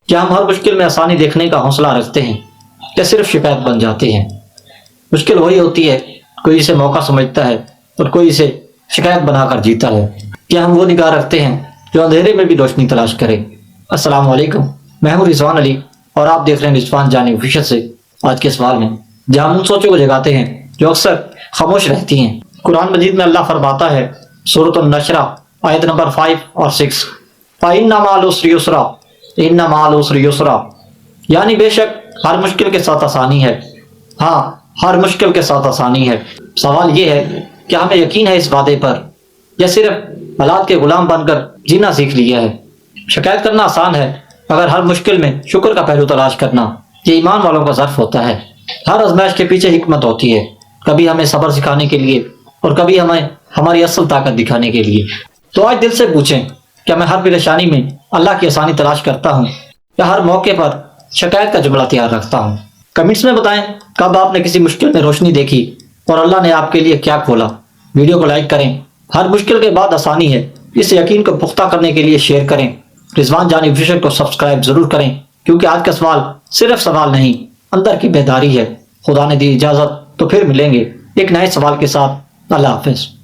کیا ہم ہر مشکل میں آسانی دیکھنے کا حوصلہ رکھتے ہیں یا صرف شکایت بن جاتے ہیں؟ مشکل وہی ہوتی ہے، کوئی اسے موقع سمجھتا ہے اور کوئی اسے شکایت بنا کر جیتا ہے۔ کیا ہم وہ نگاہ رکھتے ہیں جو اندھیرے میں بھی روشنی تلاش کرے؟ السلام علیکم، میں ہوں رضوان علی اور آپ دیکھ رہے ہیں رضوان جانی آفیشل سے۔ آج کے سوال میں جہاں ہم ان سوچوں کو جگاتے ہیں جو اکثر خاموش رہتی ہیں۔ قرآن مجید میں اللہ فرماتا ہے، سورۃ النشر آیت نمبر 5 اور 6، فَإِنَّ مَعَ الْعُسْرِ يُسْرًا إِنَّ مَعَ الْعُسْرِ يُسْرًا، یعنی بے شک ہر مشکل کے ساتھ آسانی ہے۔ ہاں، ہر مشکل کے ساتھ آسانی ہے۔ سوال یہ ہے کہ ہمیں یقین ہے اس وعدے پر یا صرف حالات کے غلام بن کر جینا سیکھ لیا ہے؟ شکایت کرنا آسان ہے، مگر ہر مشکل میں شکر کا پہلو تلاش کرنا یہ ایمان والوں کا ظرف ہوتا ہے۔ ہر آزمائش کے پیچھے حکمت ہوتی ہے، کبھی ہمیں صبر سکھانے کے لیے اور کبھی ہمیں ہماری اصل طاقت دکھانے کے لیے۔ تو آج دل سے پوچھیں، کیا میں ہر پریشانی میں اللہ کی آسانی تلاش کرتا ہوں یا ہر موقع پر شکایت کا جملہ تیار رکھتا ہوں؟ کمنٹس میں بتائیں کب آپ نے کسی مشکل میں روشنی دیکھی اور اللہ نے آپ کے لیے کیا کھولا۔ ویڈیو کو لائک کریں، ہر مشکل کے بعد آسانی ہے، اس یقین کو پختہ کرنے کے لیے شیئر کریں۔ رضوان جانی آفیشل کو سبسکرائب ضرور کریں، کیونکہ آج کا سوال صرف سوال نہیں، اندر کی بیداری ہے۔ خدا نے دی اجازت تو پھر ملیں گے ایک نئے سوال کے ساتھ۔ اللہ حافظ۔